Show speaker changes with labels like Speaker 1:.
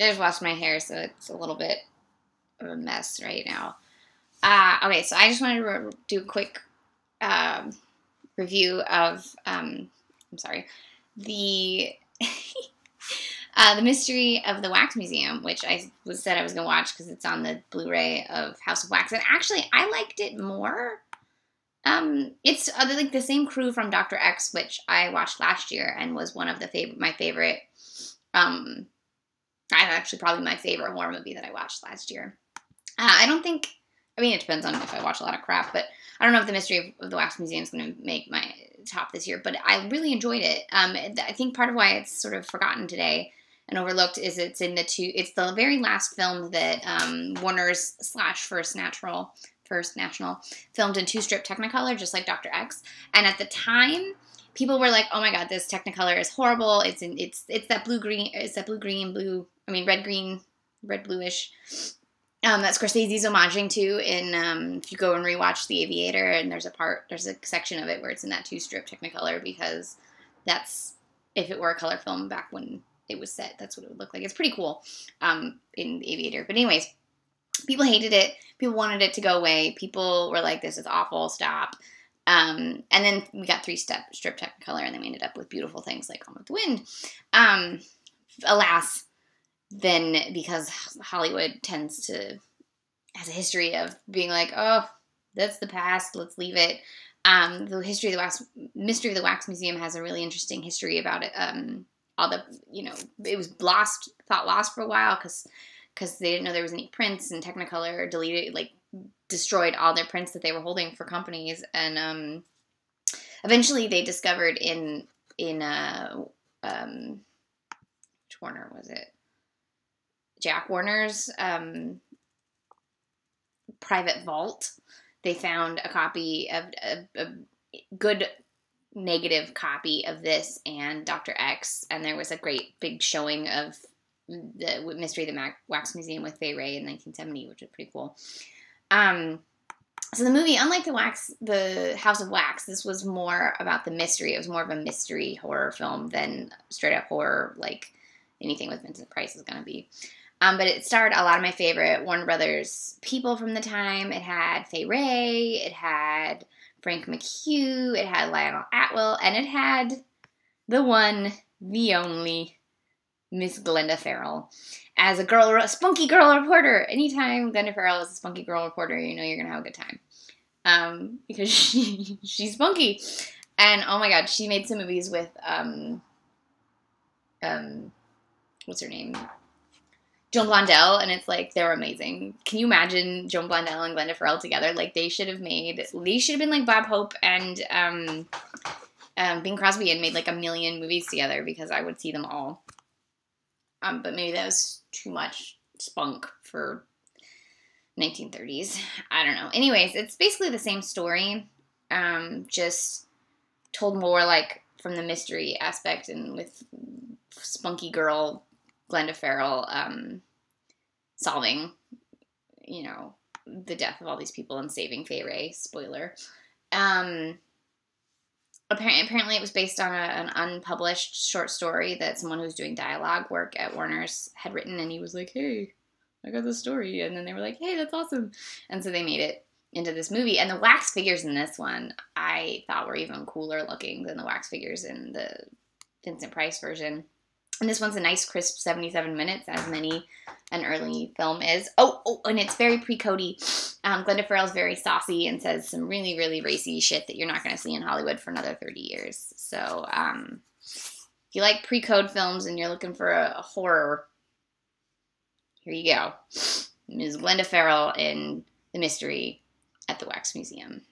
Speaker 1: I just washed my hair, so it's a little bit of a mess right now. Okay, so I just wanted to do a quick review of, I'm sorry, the the Mystery of the Wax Museum, which I said I was going to watch because it's on the Blu-ray of House of Wax. And actually, I liked it more. It's like the same crew from Dr. X, which I watched last year and was one of my favorite. Actually probably my favorite horror movie that I watched last year. I don't think. I mean, it depends on if I watch a lot of crap, but I don't know if the Mystery of the Wax Museum is going to make my top this year. But I really enjoyed it. I think part of why it's sort of forgotten today and overlooked is it's the very last film that Warner's / First National filmed in 2-strip Technicolor, just like Dr. X. And at the time, people were like, "Oh my God, this Technicolor is horrible. It's that red bluish." That Scorsese's homaging to in if you go and rewatch The Aviator, and there's a section of it where it's in that 2-strip Technicolor, because that's, if it were a color film back when it was set, that's what it would look like. It's pretty cool in The Aviator. But anyways, people hated it. People wanted it to go away. People were like, "This is awful, stop." And then we got 3-strip Technicolor, and then we ended up with beautiful things like Gone with the Wind. Alas, then, because Hollywood has a history of being like, "Oh, that's the past, let's leave it." The Mystery of the Wax Museum has a really interesting history about it. All the, it was thought lost for a while because they didn't know there was any prints, and Technicolor destroyed all their prints that they were holding for companies, and eventually they discovered in which Warner was it? Jack Warner's private vault. They found a copy of a good negative copy of this and Dr. X, and there was a great big showing of the Mystery of the Wax Museum with Wray in 1970, which was pretty cool. So the movie, unlike the House of Wax, this was more about the mystery. It was more of a mystery horror film than straight up horror like anything with Vincent Price is going to be. But it starred a lot of my favorite Warner Brothers people from the time. It had Fay Wray, it had Frank McHugh, it had Lionel Atwill, and it had the one, the only Miss Glenda Farrell as a spunky girl reporter. Anytime Glenda Farrell is a spunky girl reporter, you know you're going to have a good time. Because she's spunky. And oh my God, she made some movies with, what's her name? Joan Blondell, and it's like, they're amazing. Can you imagine Joan Blondell and Glenda Farrell together? Like, they should have been like Bob Hope and Bing Crosby and made like 1 million movies together, because I would see them all. But maybe that was too much spunk for 1930s. I don't know. Anyways, it's basically the same story, just told more like from the mystery aspect, and with spunky girl Glenda Farrell solving, the death of all these people and saving Fay Wray. Spoiler. Apparently it was based on an unpublished short story that someone who was doing dialogue work at Warner's had written, and he was like, "Hey, I got this story," and then they were like, "Hey, that's awesome," and so they made it into this movie. And the wax figures in this one I thought were even cooler looking than the wax figures in the Vincent Price version. And this one's a nice, crisp 77 minutes, as many an early film is. Oh, and it's very pre-Cody. Glenda Farrell's very saucy and says some really, really racy shit that you're not going to see in Hollywood for another 30 years. So, if you like pre-code films and you're looking for a horror, here you go. Ms. Glenda Farrell in The Mystery at the Wax Museum.